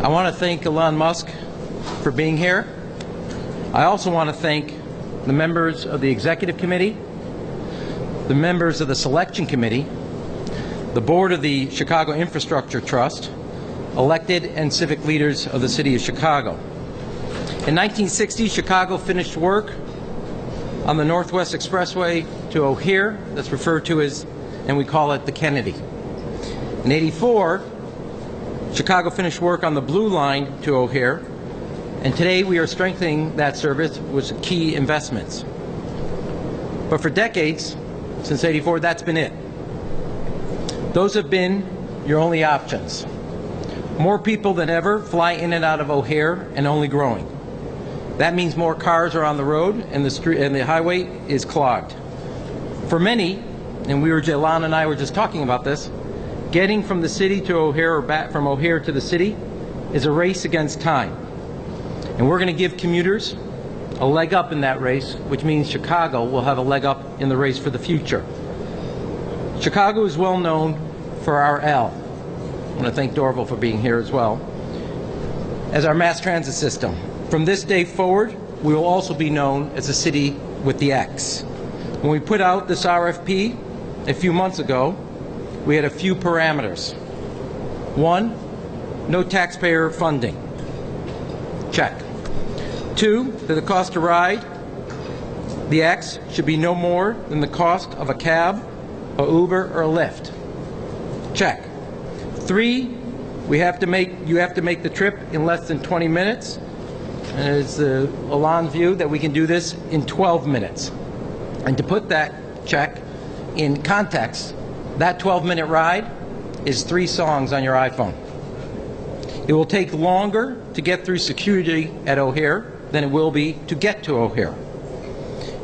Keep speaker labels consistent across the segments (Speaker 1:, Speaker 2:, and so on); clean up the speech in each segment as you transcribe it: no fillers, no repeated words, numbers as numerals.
Speaker 1: I want to thank Elon Musk for being here. I also want to thank the members of the Executive Committee, the members of the Selection Committee, the Board of the Chicago Infrastructure Trust, elected and civic leaders of the City of Chicago. In 1960, Chicago finished work on the Northwest Expressway to O'Hare, that's referred to as, and we call it the Kennedy. In '84, Chicago finished work on the Blue Line to O'Hare, and today we are strengthening that service with key investments. But for decades, since '84, that's been it. Those have been your only options. More people than ever fly in and out of O'Hare, and only growing. That means more cars are on the road, and the highway is clogged. For many, and Elon and I were just talking about this, getting from the city to O'Hare or back from O'Hare to the city is a race against time. And we're going to give commuters a leg up in that race, which means Chicago will have a leg up in the race for the future. Chicago is well known for our L. I want to thank Dorval for being here as well, as our mass transit system. From this day forward, we will also be known as a city with the X. When we put out this RFP a few months ago, we had a few parameters. One, no taxpayer funding. Check. Two, that the cost to ride the X should be no more than the cost of a cab, a Uber, or a Lyft. Check. Three, you have to make the trip in less than 20 minutes. And it's Elon's view that we can do this in 12 minutes. And to put that check in context, that 12-minute ride is 3 songs on your iPhone. It will take longer to get through security at O'Hare than it will be to get to O'Hare.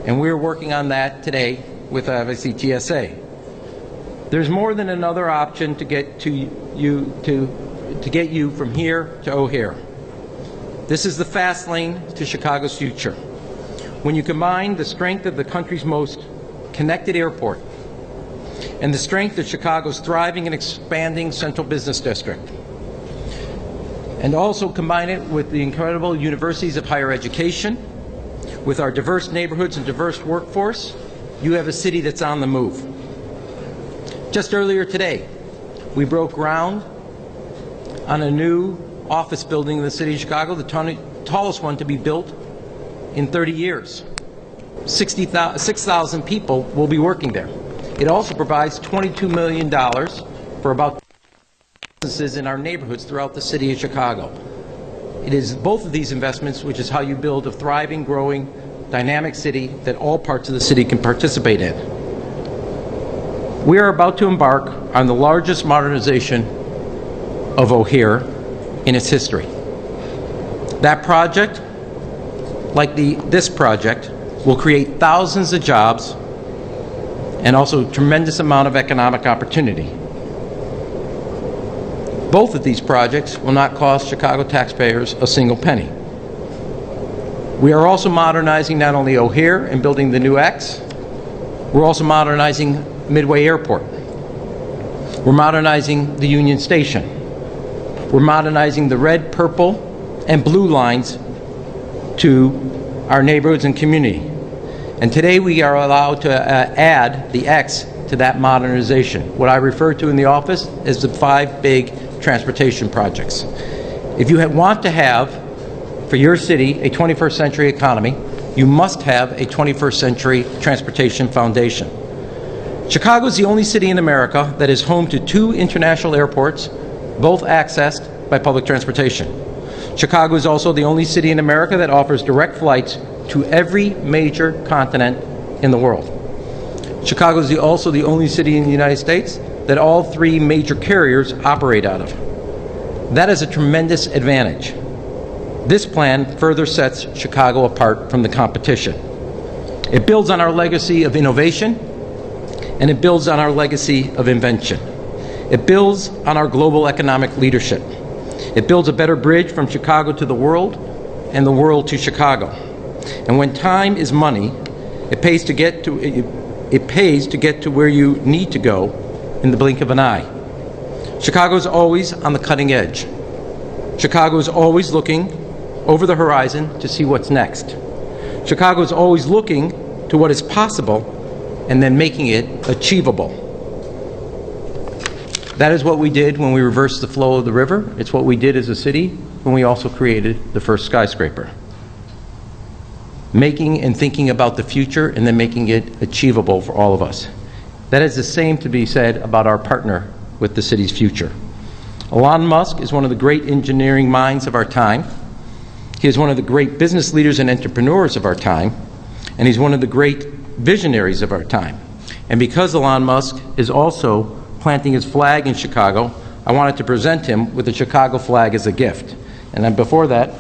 Speaker 1: And we're working on that today with obviously TSA. There's more than another option to get you from here to O'Hare. This is the fast lane to Chicago's future. When you combine the strength of the country's most connected airport and the strength of Chicago's thriving and expanding central business district, and also combine it with the incredible universities of higher education, with our diverse neighborhoods and diverse workforce, you have a city that's on the move. Just earlier today, we broke ground on a new office building in the city of Chicago, the tallest one to be built in 30 years. 6,000 people will be working there. It also provides $22 million for about businesses in our neighborhoods throughout the city of Chicago. It is both of these investments which is how you build a thriving, growing, dynamic city that all parts of the city can participate in. We are about to embark on the largest modernization of O'Hare in its history. That project, like this project, will create thousands of jobs and also a tremendous amount of economic opportunity. Both of these projects will not cost Chicago taxpayers a single penny. We are also modernizing not only O'Hare and building the new X, we're also modernizing Midway Airport. We're modernizing the Union Station. We're modernizing the red, purple, and blue lines to our neighborhoods and community. And today we are allowed to add the X to that modernization, what I refer to in the office as the 5 big transportation projects. If you want to have, for your city, a 21st century economy, you must have a 21st century transportation foundation. Chicago is the only city in America that is home to 2 international airports, both accessed by public transportation. Chicago is also the only city in America that offers direct flights to every major continent in the world. Chicago is also the only city in the United States that all 3 major carriers operate out of. That is a tremendous advantage. This plan further sets Chicago apart from the competition. It builds on our legacy of innovation, and it builds on our legacy of invention. It builds on our global economic leadership. It builds a better bridge from Chicago to the world and the world to Chicago. And when time is money, it pays to get to where you need to go in the blink of an eye. Chicago is always on the cutting edge. Chicago is always looking over the horizon to see what's next. Chicago is always looking to what is possible and then making it achievable. That is what we did when we reversed the flow of the river. It's what we did as a city when we also created the first skyscraper. Making and thinking about the future and then making it achievable for all of us. That is the same to be said about our partner with the city's future. Elon Musk is one of the great engineering minds of our time. He is one of the great business leaders and entrepreneurs of our time, and he's one of the great visionaries of our time. And because Elon Musk is also planting his flag in Chicago, I wanted to present him with the Chicago flag as a gift. And then before that,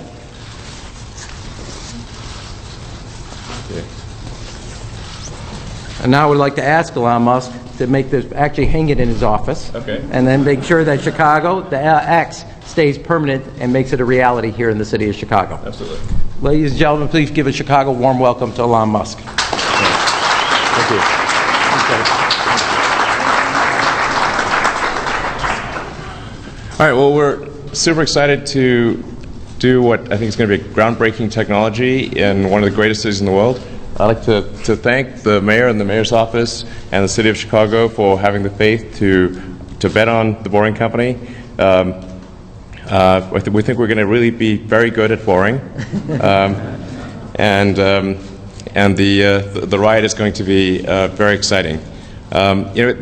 Speaker 1: and now I would like to ask Elon Musk to make this, actually hang it in his office.
Speaker 2: Okay.
Speaker 1: And then make sure that Chicago, the X, stays permanent and makes it a reality here in the city of Chicago.
Speaker 2: Absolutely.
Speaker 1: Ladies and gentlemen, please give a Chicago warm welcome to Elon Musk. Thank you.
Speaker 2: All right, well, we're super excited to do what I think is going to be a groundbreaking technology in one of the greatest cities in the world. I'd like to thank the mayor and the mayor's office and the city of Chicago for having the faith to bet on the Boring Company. We think we're going to really be very good at boring, and the ride is going to be very exciting. One of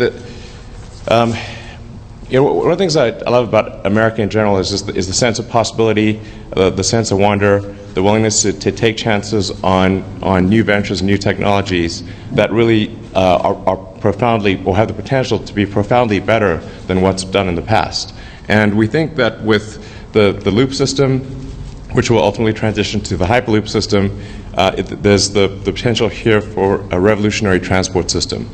Speaker 2: the things I love about America in general is the sense of possibility, the sense of wonder, the willingness to take chances on new ventures and new technologies that really are profoundly, or have the potential to be profoundly better than what's done in the past. And we think that with the loop system, which will ultimately transition to the Hyperloop system, there's the potential here for a revolutionary transport system.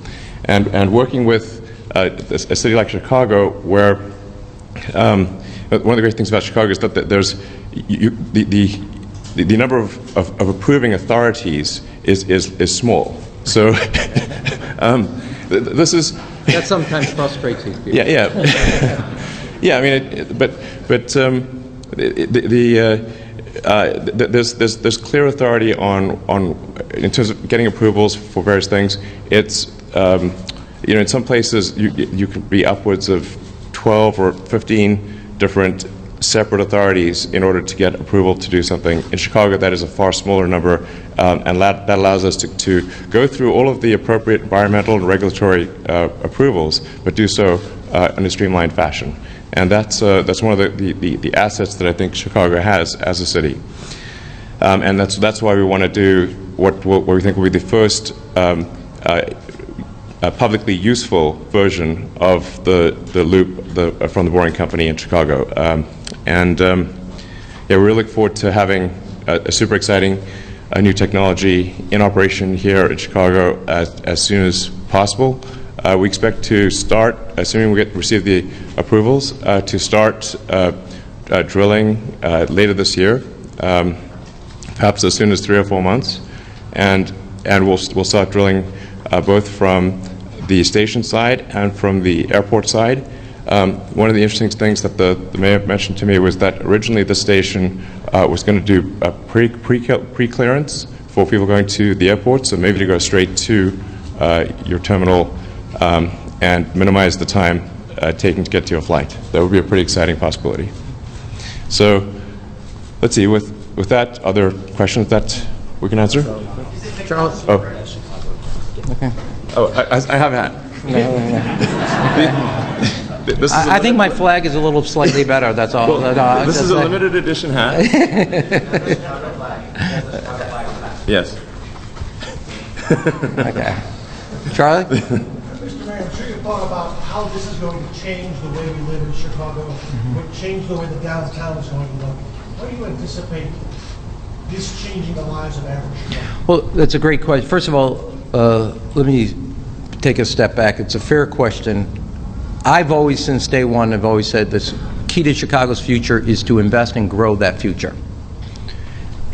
Speaker 2: And working with a city like Chicago, where one of the great things about Chicago is that there's the number of approving authorities is small. So this is
Speaker 1: that sometimes frustrates these people.
Speaker 2: Yeah. Yeah, I mean, there's clear authority on in terms of getting approvals for various things. It's in some places you could be upwards of 12 or 15 different separate authorities in order to get approval to do something. In Chicago, that is a far smaller number, and that allows us to go through all of the appropriate environmental and regulatory approvals, but do so in a streamlined fashion. And that's one of the assets that I think Chicago has as a city. And that's why we want to do what we think will be the first publicly useful version of the loop from the Boring Company in Chicago. Yeah, we really look forward to having a super exciting new technology in operation here in Chicago as soon as possible. We expect to start, assuming we receive the approvals, to start drilling later this year, perhaps as soon as 3 or 4 months, and we'll start drilling both from the station side and from the airport side. One of the interesting things that the mayor mentioned to me was that originally the station was going to do a pre-clearance for people going to the airport, so maybe to go straight to your terminal and minimize the time taken to get to your flight. That would be a pretty exciting possibility. So let's see, with that, other questions that we can answer?
Speaker 1: Charles?
Speaker 2: Oh.
Speaker 1: Okay.
Speaker 2: Oh, I have a hat. This is
Speaker 1: I think my flag is a little slightly better, that's all.
Speaker 2: Well, this is a limited edition hat. Yes.
Speaker 1: Okay. Charlie?
Speaker 3: Mr. Mayor, I'm sure you've thought about how this is going to change the way we live in Chicago, would change the way the downtown is going to look. How do you anticipate this changing the lives of average Chicago?
Speaker 1: Well, that's a great question. First of all, let me take a step back. It's a fair question. I've always, since day one, I've always said this key to Chicago's future is to invest and grow that future.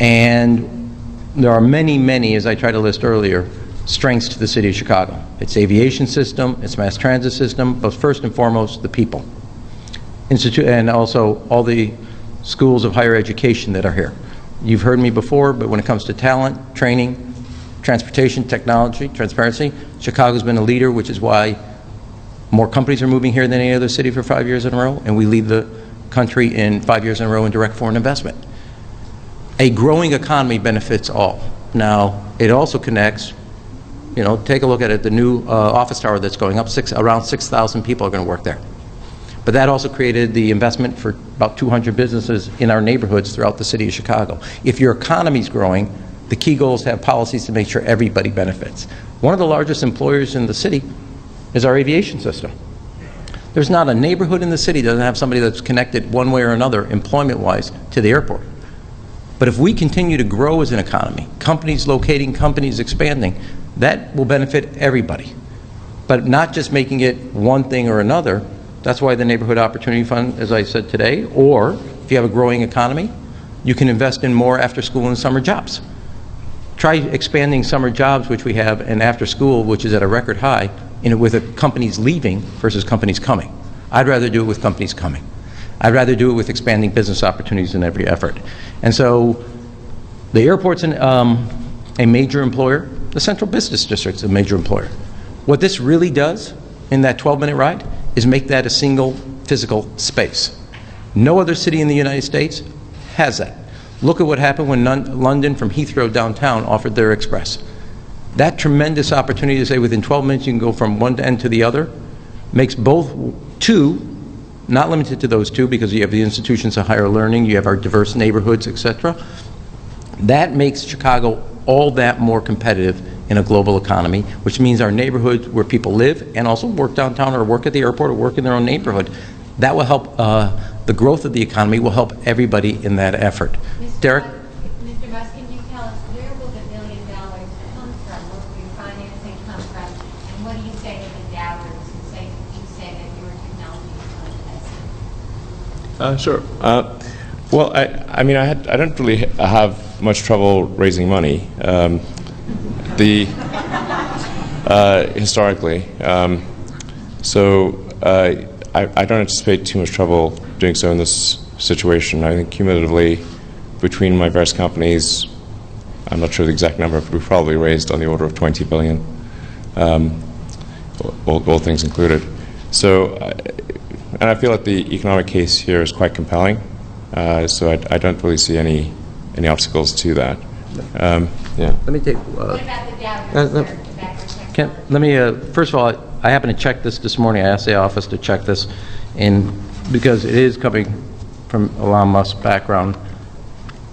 Speaker 1: And there are many, many, as I tried to list earlier, strengths to the city of Chicago. Its aviation system, its mass transit system, but first and foremost, the people. And also all the schools of higher education that are here. You've heard me before, but when it comes to talent, training, transportation, technology, transparency, Chicago's been a leader, which is why more companies are moving here than any other city for 5 years in a row, and we lead the country in 5 years in a row in direct foreign investment. A growing economy benefits all. Now, it also connects, you know, take a look at it, the new office tower that's going up, around 6,000 people are going to work there. But that also created the investment for about 200 businesses in our neighborhoods throughout the city of Chicago. If your economy's growing, the key goal is to have policies to make sure everybody benefits. One of the largest employers in the city is our aviation system. There's not a neighborhood in the city that doesn't have somebody that's connected one way or another, employment-wise, to the airport. But if we continue to grow as an economy, companies locating, companies expanding, that will benefit everybody. But not just making it one thing or another. That's why the Neighborhood Opportunity Fund, as I said today, or if you have a growing economy, you can invest in more after school and summer jobs. Try expanding summer jobs, which we have, and after school, which is at a record high, with companies leaving versus companies coming. I'd rather do it with companies coming. I'd rather do it with expanding business opportunities in every effort. And so the airport's a major employer. The Central Business District's a major employer. What this really does in that 12-minute ride is make that a single physical space. No other city in the United States has that. Look at what happened when London from Heathrow downtown offered their express. That tremendous opportunity to say within 12 minutes you can go from one end to the other makes both two, not limited to those two because you have the institutions of higher learning, you have our diverse neighborhoods, etc. That makes Chicago all that more competitive in a global economy, which means our neighborhoods where people live and also work downtown or work at the airport or work in their own neighborhood, that will help, the growth of the economy will help everybody in that effort. Derek?
Speaker 4: Mr. Musk, can you tell us where will the $1 billion come from? Where will your financing come from? And what do you say to the doubters who say that your technology is untested?
Speaker 2: Sure. Well, I mean, I don't really have much trouble raising money. Historically, so I don't anticipate too much trouble doing so in this situation. I think cumulatively, between my various companies, I'm not sure the exact number, but we've probably raised on the order of $20 billion, all things included. So, and I feel that the economic case here is quite compelling. So I don't really see any obstacles to that. Yeah.
Speaker 1: Let me take.
Speaker 4: What about the doubters, sir?
Speaker 1: Let me. First of all, I happened to check this morning. I asked the office to check this, and because it is coming from Elon Musk's background,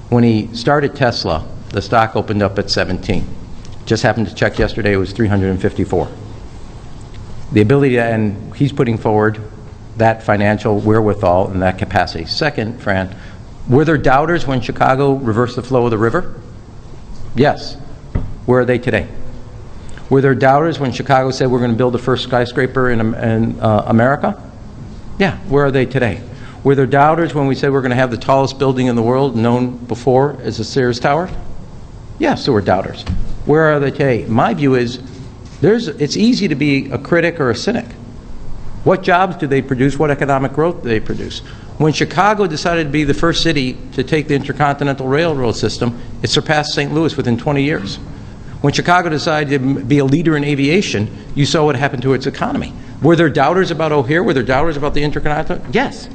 Speaker 1: when he started Tesla, the stock opened up at 17. Just happened to check yesterday; it was 354. The ability to, and he's putting forward that financial wherewithal and that capacity. Second, Fran, were there doubters when Chicago reversed the flow of the river? Yes. Where are they today? Were there doubters when Chicago said we're going to build the first skyscraper in America? Yeah. Where are they today? Were there doubters when we said we're going to have the tallest building in the world, known before as the Sears Tower? Yes, there were doubters. Where are they today? My view is it's easy to be a critic or a cynic. What jobs do they produce? What economic growth do they produce? When Chicago decided to be the first city to take the Intercontinental Railroad system, it surpassed St. Louis within 20 years. When Chicago decided to be a leader in aviation, you saw what happened to its economy. Were there doubters about O'Hare? Were there doubters about the Intercontinental? Yes.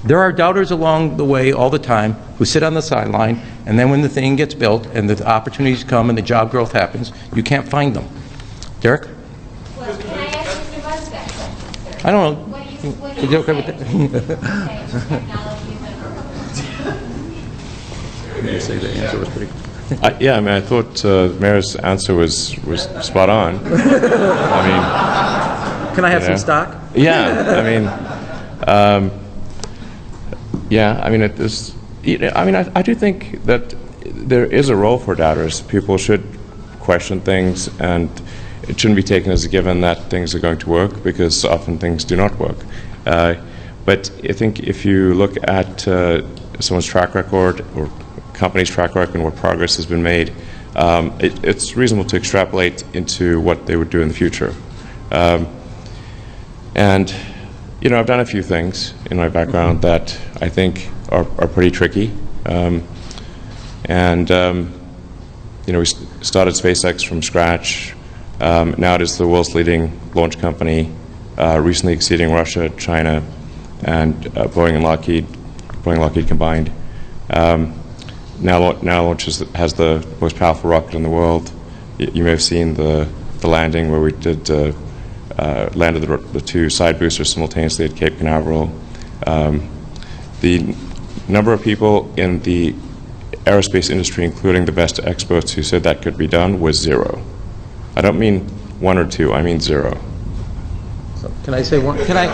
Speaker 1: There are doubters along the way all the time who sit on the sideline, and then when the thing gets built and the opportunities come and the job growth happens, you can't find them. Derek?
Speaker 4: Well, can I ask Mr. Musk that question, sir?
Speaker 1: I don't know.
Speaker 4: What do
Speaker 1: Is
Speaker 4: you
Speaker 1: it okay with
Speaker 4: say?
Speaker 1: You say the answer was pretty good.
Speaker 2: Yeah, I mean, I thought the mayor's answer was spot on. I
Speaker 1: Can I have some
Speaker 2: Yeah.
Speaker 1: stock?
Speaker 2: mean, yeah, I mean, yeah, I mean, it is. I mean, I do think that there is a role for doubters. People should question things, and it shouldn't be taken as a given that things are going to work, because often things do not work. But I think if you look at someone's track record or company's track record and what progress has been made, it's reasonable to extrapolate into what they would do in the future. And, you know, I've done a few things in my background that I think are pretty tricky. We started SpaceX from scratch. Now it is the world's leading launch company, recently exceeding Russia, China, and Boeing and Lockheed combined. Now has the most powerful rocket in the world. You may have seen the landing where we did landed the two side boosters simultaneously at Cape Canaveral. The number of people in the aerospace industry, including the best experts who said that could be done, was 0. I don't mean 1 or 2, I mean 0.
Speaker 1: So can I say one? Can I?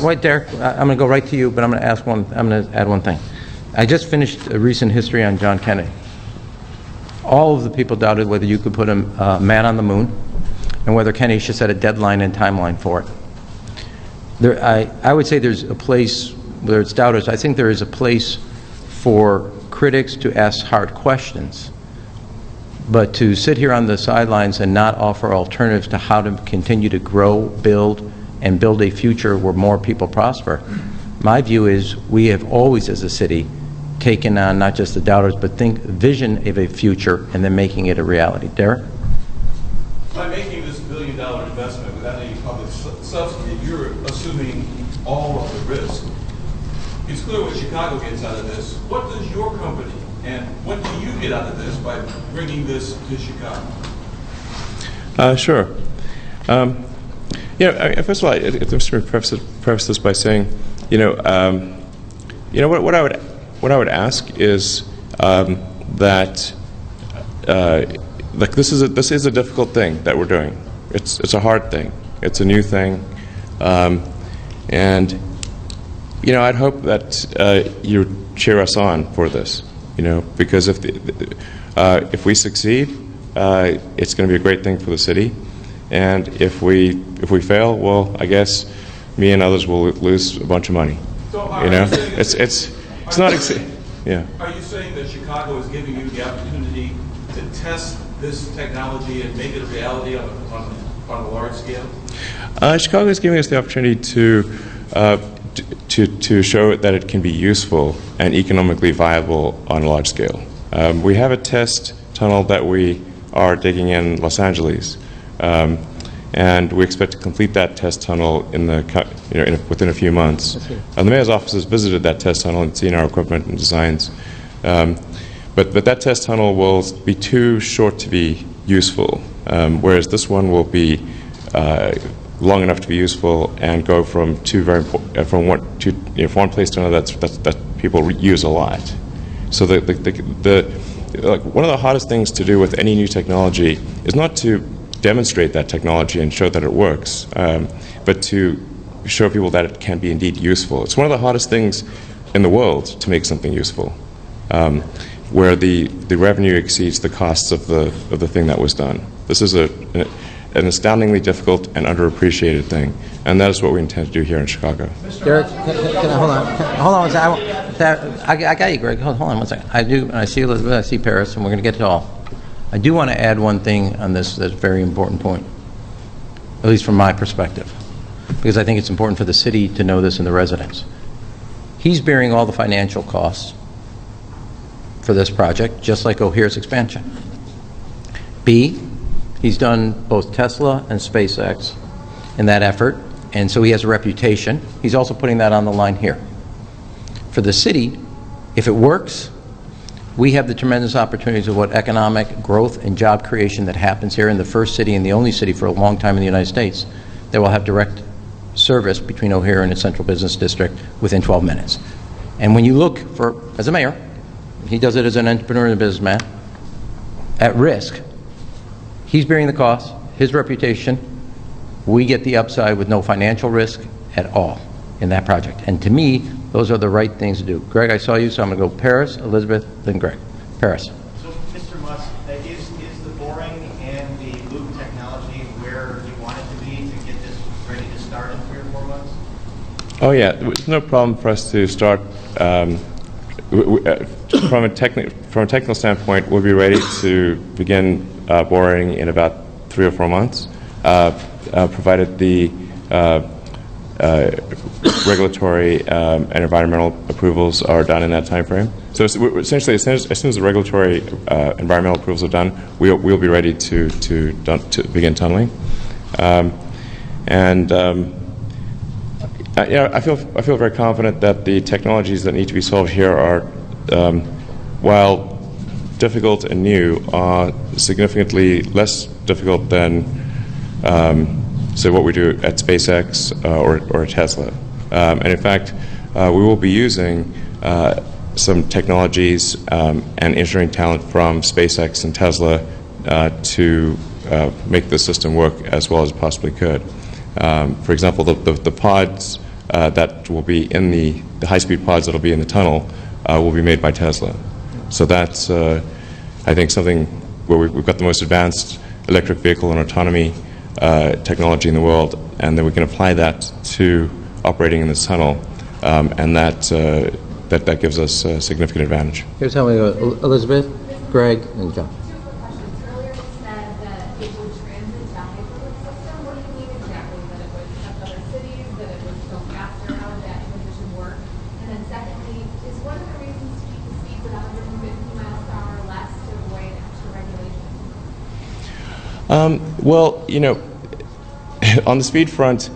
Speaker 1: Wait, Derek. I'm going to go right to you, but I'm going to ask one. I'm going to add one thing. I just finished a recent history on John Kennedy. All of the people doubted whether you could put a man on the moon, and whether Kennedy should set a deadline and timeline for it. I would say there's a place, whether it's doubters, I think there is a place for critics to ask hard questions. But to sit here on the sidelines and not offer alternatives to how to continue to grow, build, and build a future where more people prosper, my view is we have always, as a city, taken on not just the doubters, but vision of a future and then making it a reality. Derek?
Speaker 5: By making this $1 billion investment without any public subsidy, you're assuming all of the risk. It's clear what Chicago gets out of this. What does your company and what do you get out of this by bringing this to Chicago?
Speaker 2: Sure. First of all, I'm just going to preface this by saying, what I would ask is that this is a difficult thing that we're doing. It's a hard thing. It's a new thing, and I'd hope that you cheer us on for this. Because if we succeed, it's going to be a great thing for the city, and if we fail, well, I guess me and others will lose a bunch of money.
Speaker 5: So
Speaker 2: it's not yeah.
Speaker 5: Are you saying that Chicago is giving you the opportunity to test this technology and make it a reality on a large scale?
Speaker 2: Chicago is giving us the opportunity to show that it can be useful and economically viable on a large scale. We have a test tunnel that we are digging in Los Angeles, and we expect to complete that test tunnel within a few months. The mayor's office has visited that test tunnel and seen our equipment and designs, but that test tunnel will be too short to be useful, whereas this one will be long enough to be useful and go from one place to another that people use a lot. So one of the hardest things to do with any new technology is not to demonstrate that technology and show that it works, but to show people that it can be indeed useful. It's one of the hardest things in the world to make something useful, where the revenue exceeds the costs of the thing that was done. This is an astoundingly difficult and underappreciated thing, and that is what we intend to do here in Chicago.
Speaker 1: Derek, hold on one second. I got you, Greg. Hold on one second. I see Elizabeth, I see Paris, and we're going to get to all. I do want to add one thing on this that's a very important point, at least from my perspective, because I think it's important for the city to know this and the residents. He's bearing all the financial costs for this project, just like O'Hare's expansion. B, he's done both Tesla and SpaceX in that effort, and so he has a reputation. He's also putting that on the line here. For the city, if it works, we have the tremendous opportunities of what economic growth and job creation that happens here in the first city and the only city for a long time in the United States that will have direct service between O'Hare and its central business district within 12 minutes. And when you look for, as a mayor, he does it as an entrepreneur and a businessman, at risk, he's bearing the cost, his reputation, we get the upside with no financial risk at all in that project. And to me, those are the right things to do. Greg, I saw you, so I'm going to go Paris, Elizabeth, then Greg. Paris.
Speaker 6: So, Mr. Musk, is the boring and the loop technology where you want it to be to get this ready to start in 3 or 4 months?
Speaker 2: Oh yeah, there's no problem for us to start. From a technical standpoint, we'll be ready to begin boring in about 3 or 4 months, provided the regulatory and environmental approvals are done in that time frame. So essentially, as soon as the regulatory environmental approvals are done, we'll be ready to begin tunneling. I feel very confident that the technologies that need to be solved here are, while difficult and new, are significantly less difficult than say what we do at SpaceX or Tesla. And in fact, we will be using some technologies and engineering talent from SpaceX and Tesla to make the system work as well as it possibly could. For example, the pods that will be in the high-speed pods that will be in the tunnel will be made by Tesla. So that's, I think, something where we've got the most advanced electric vehicle and autonomy technology in the world, and then we can apply that to operating in this tunnel, and that gives us a significant advantage.
Speaker 1: Here's how we go. Elizabeth, Greg, and John.
Speaker 7: Two quick questions. Earlier you said that it would transit down a public system. What do you mean exactly? That it would affect other cities? That it would go faster? How would that transition work? And then secondly, is one of the reasons to keep the speeds at 150 miles per hour less to avoid extra regulation?
Speaker 2: Well, you know, on the speed front,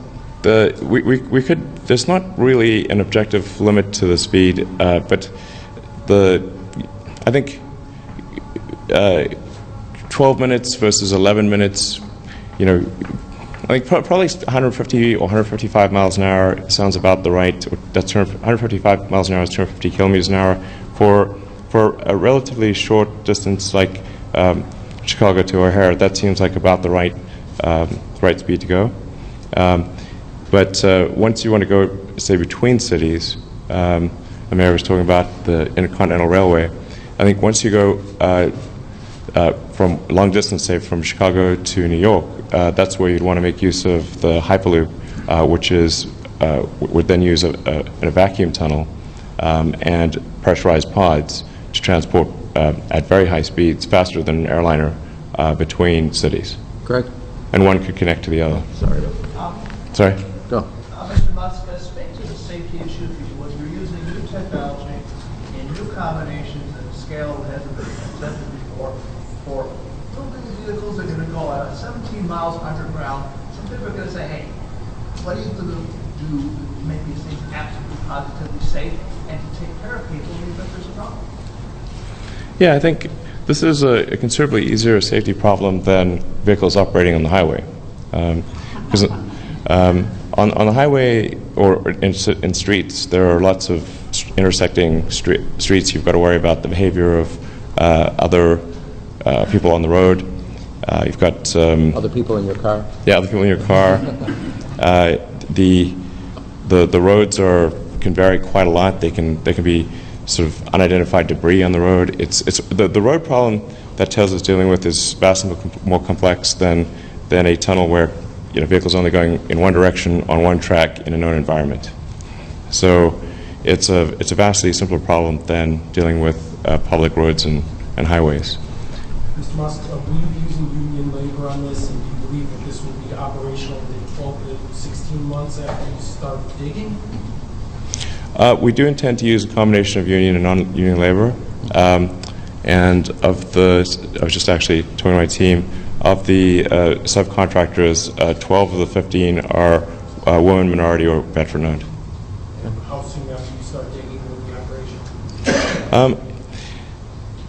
Speaker 2: we could. There's not really an objective limit to the speed, but I think 12 minutes versus 11 minutes. You know, I think probably 150 or 155 miles an hour sounds about the right. That's 155 miles an hour is 250 kilometers an hour for a relatively short distance like Chicago to O'Hare. That seems like about the right speed to go. But once you want to go, say, between cities, the mayor was talking about the Intercontinental Railway. I think once you go from long distance, say from Chicago to New York, that's where you'd want to make use of the Hyperloop, which would then use a vacuum tunnel and pressurized pods to transport at very high speeds, faster than an airliner, between cities.
Speaker 1: Greg?
Speaker 2: And one could connect to the other.
Speaker 1: Sorry.
Speaker 2: Sorry?
Speaker 1: Go.
Speaker 8: Mr. Musk, speak to the safety issue when you're using new technology in new combinations at a scale that hasn't been attempted before. For little vehicles that are going to go at 17 miles underground, some people are going to say, hey, what are you going to do to make these things absolutely positively safe and to take care of people even if there's a problem?
Speaker 2: Yeah, I think this is a considerably easier safety problem than vehicles operating on the highway. Because on the highway or in streets, there are lots of intersecting streets. You've got to worry about the behavior of other people on the road. You've got
Speaker 1: Other people in your car?
Speaker 2: Yeah, other people in your car. The roads can vary quite a lot. They can be sort of unidentified debris on the road. The road problem that Tesla's dealing with is vastly more complex than a tunnel where vehicles only going in one direction on one track in a known environment. So it's a vastly simpler problem than dealing with public roads and highways.
Speaker 9: Mr. Musk, will you be using union labor on this, and do you believe that this will be operational within 12 to 16 months after you start digging?
Speaker 2: We do intend to use a combination of union and non-union labor. And I was just actually talking to my team, of the subcontractors, 12 of the 15 are women, minority, or veteran-owned.
Speaker 9: How soon after you start digging will the operation?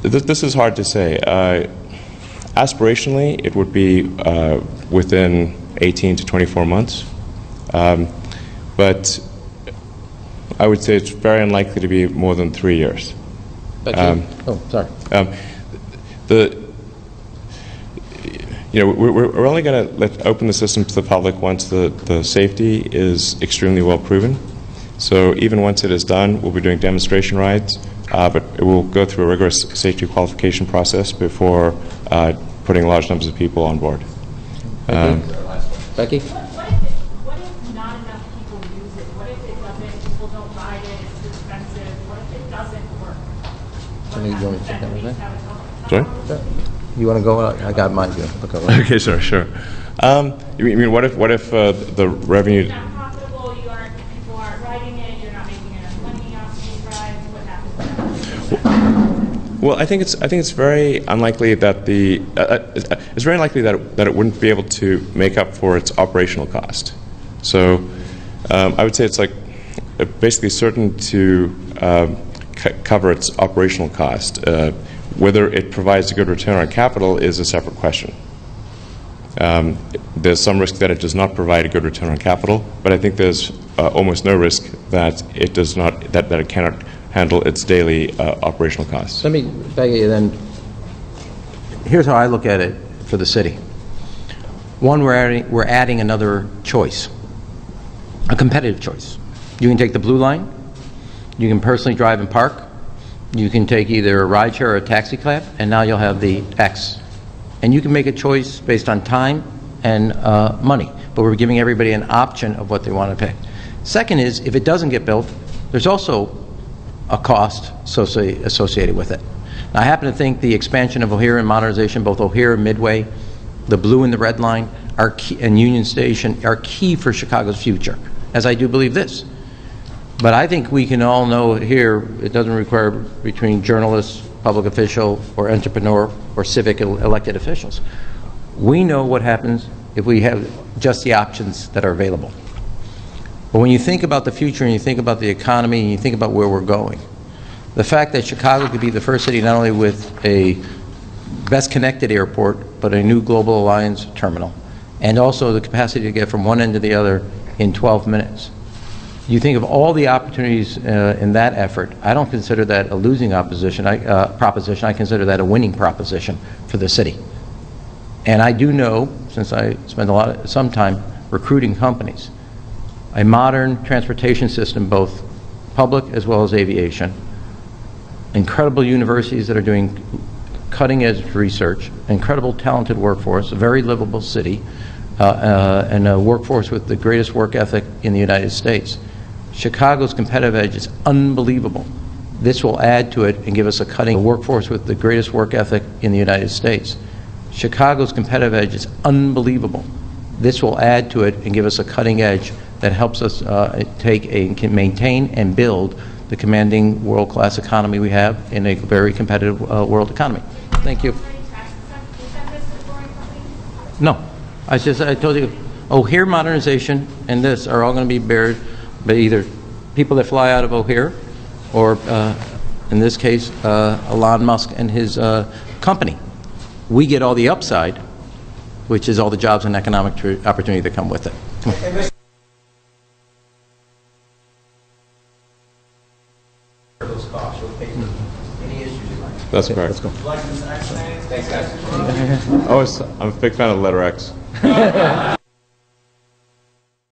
Speaker 2: This is hard to say. Aspirationally, it would be within 18 to 24 months. But I would say it's very unlikely to be more than 3 years.
Speaker 1: Sorry.
Speaker 2: We're only going to open the system to the public once the safety is extremely well proven. So even once it is done, we'll be doing demonstration rides, but it will go through a rigorous safety qualification process before putting large numbers of people on board.
Speaker 1: Becky?
Speaker 7: What if not enough people use it? What if it doesn't, people don't buy it, it's too expensive? What if it doesn't work?
Speaker 1: You want to take that one back?
Speaker 2: Sorry?
Speaker 1: You want to go? I got mine here. Look over.
Speaker 2: Okay, sure. You mean what if the revenue?
Speaker 7: It's not profitable, you
Speaker 2: Well, I think it's very unlikely that it's very unlikely that it wouldn't be able to make up for its operational cost. So I would say it's like basically certain to cover its operational cost. Whether it provides a good return on capital is a separate question. There's some risk that it does not provide a good return on capital, but I think there's almost no risk that it does not, that it cannot handle its daily operational costs.
Speaker 1: Let me beg you then, here's how I look at it for the city. One, we're adding another choice, a competitive choice. You can take the Blue Line, you can personally drive and park, you can take either a rideshare or a taxi cab, and now you'll have the X. And you can make a choice based on time and money, but we're giving everybody an option of what they want to pay. Second is, if it doesn't get built, there's also a cost associated with it. Now, I happen to think the expansion of O'Hare and modernization, both O'Hare and Midway, the blue and the red line, are key, and Union Station are key for Chicago's future, as I do believe this. But I think we can all know here it doesn't require between journalists, public official, or entrepreneur, or civic elected officials. We know what happens if we have just the options that are available. But when you think about the future and you think about the economy and you think about where we're going, the fact that Chicago could be the first city not only with a best connected airport, but a new Global Alliance terminal, and also the capacity to get from one end to the other in 12 minutes. You think of all the opportunities in that effort. I don't consider that a losing proposition. I consider that a winning proposition for the city. And I do know, since I spend some time recruiting companies, a modern transportation system, both public as well as aviation, incredible universities that are doing cutting-edge research, incredible talented workforce, a very livable city, and a workforce with the greatest work ethic in the United States. Chicago's competitive edge is unbelievable. This will add to it and give us a cutting workforce with the greatest work ethic in the United States. Chicago's competitive edge is unbelievable. This will add to it and give us a cutting edge that helps us can maintain and build the commanding world-class economy we have in a very competitive world economy. Thank you. No, I told you, O'Hare modernization and this are all going to be bared by either people that fly out of O'Hare or, in this case, Elon Musk and his company. We get all the upside, which is all the jobs and economic opportunity that come with it.
Speaker 6: Those costs will pay for any issues you might.
Speaker 2: That's correct.
Speaker 1: Let's go.
Speaker 6: Thanks, guys.
Speaker 2: I'm a big fan of the letter X.